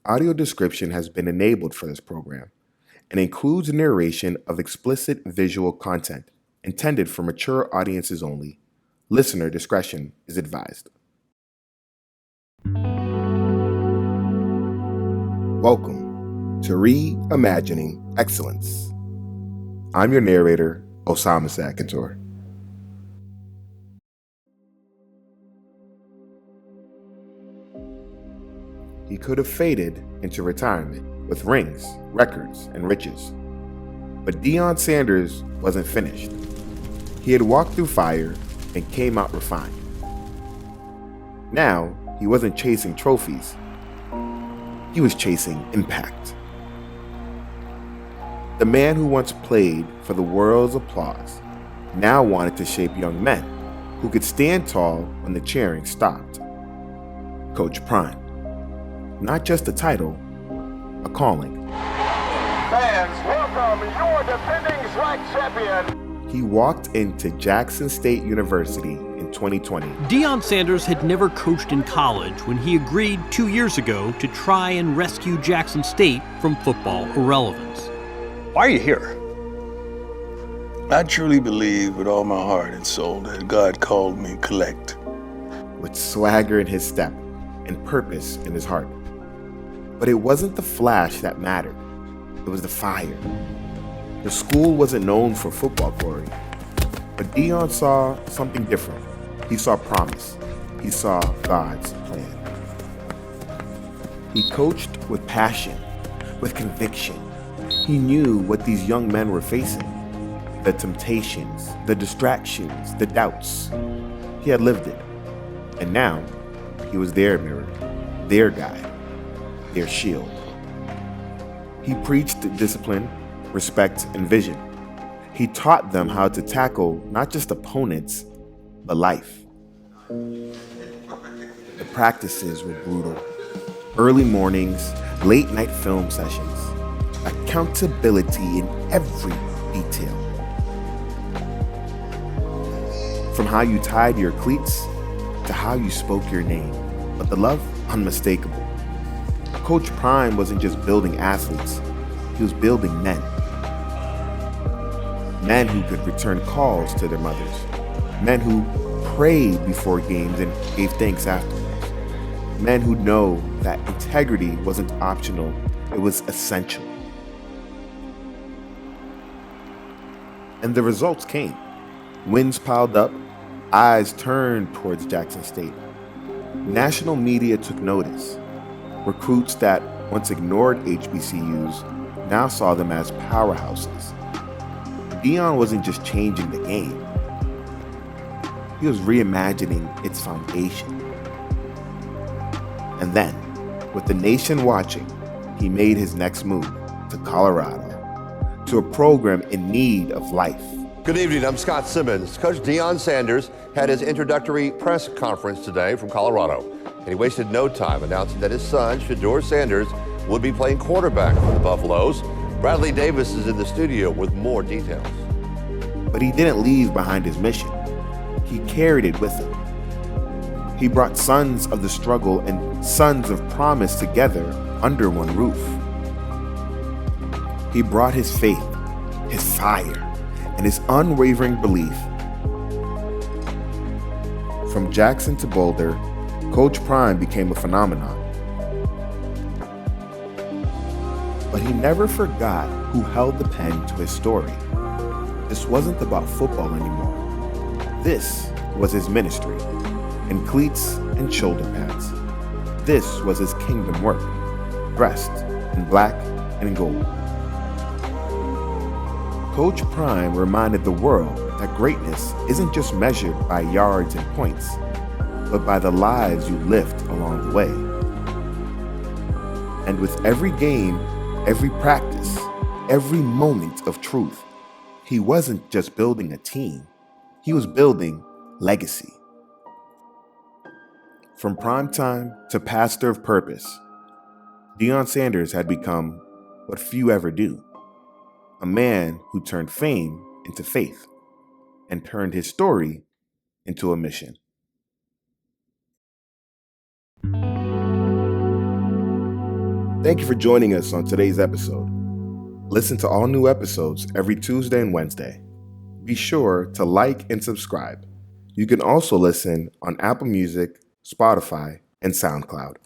audio description has been enabled for this program and includes narration of explicit visual content intended for mature audiences only. Listener discretion is advised. Welcome to Reimagining Excellence. I'm your narrator, Osama Sakator. He could have faded into retirement with rings, records, and riches. But Deion Sanders wasn't finished. He had walked through fire and came out refined. Now, he wasn't chasing trophies. He was chasing impact. The man who once played for the world's applause now wanted to shape young men who could stand tall when the cheering stopped. Coach Prime. Not just a title, a calling. Fans, welcome your defending SWAC champion. He walked into Jackson State University in 2020. Deion Sanders had never coached in college when he agreed 2 years ago to try and rescue Jackson State from football irrelevance. Why are you here? I truly believe with all my heart and soul that God called me collect. With swagger in his step and purpose in his heart. But it wasn't the flash that mattered. It was the fire. The school wasn't known for football glory. But Deion saw something different. He saw promise. He saw God's plan. He coached with passion, with conviction. He knew what these young men were facing. The temptations, the distractions, the doubts. He had lived it. And now, he was their mirror, their guide, their shield. He preached discipline, respect, and vision. He taught them how to tackle not just opponents, but life. The practices were brutal. Early mornings, late night film sessions, accountability in every detail. From how you tied your cleats to how you spoke your name, but the love, unmistakable. Coach Prime wasn't just building athletes, he was building men. Men who could return calls to their mothers. Men who prayed before games and gave thanks afterwards. Men who know that integrity wasn't optional, it was essential. And the results came. Wins piled up, eyes turned towards Jackson State. National media took notice. Recruits that once ignored HBCUs now saw them as powerhouses. Deion wasn't just changing the game. He was reimagining its foundation. And then, with the nation watching, he made his next move to Colorado, to a program in need of life. Good evening, I'm Scott Simmons. Coach Deion Sanders had his introductory press conference today from Colorado, and he wasted no time announcing that his son, Shedeur Sanders, would be playing quarterback for the Buffaloes. Bradley Davis is in the studio with more details. But he didn't leave behind his mission. He carried it with him. He brought sons of the struggle and sons of promise together under one roof. He brought his faith, his fire, and his unwavering belief. From Jackson to Boulder, Coach Prime became a phenomenon. But he never forgot who held the pen to his story. This wasn't about football anymore. This was his ministry, in cleats and shoulder pads. This was his kingdom work, dressed in black and gold. Coach Prime reminded the world that greatness isn't just measured by yards and points, but by the lives you lift along the way. And with every game, every practice, every moment of truth, he wasn't just building a team, he was building legacy. From primetime to pastor of purpose, Deion Sanders had become what few ever do. A man who turned fame into faith and turned his story into a mission. Thank you for joining us on today's episode. Listen to all new episodes every Tuesday and Wednesday. Be sure to like and subscribe. You can also listen on Apple Music, Spotify, and SoundCloud.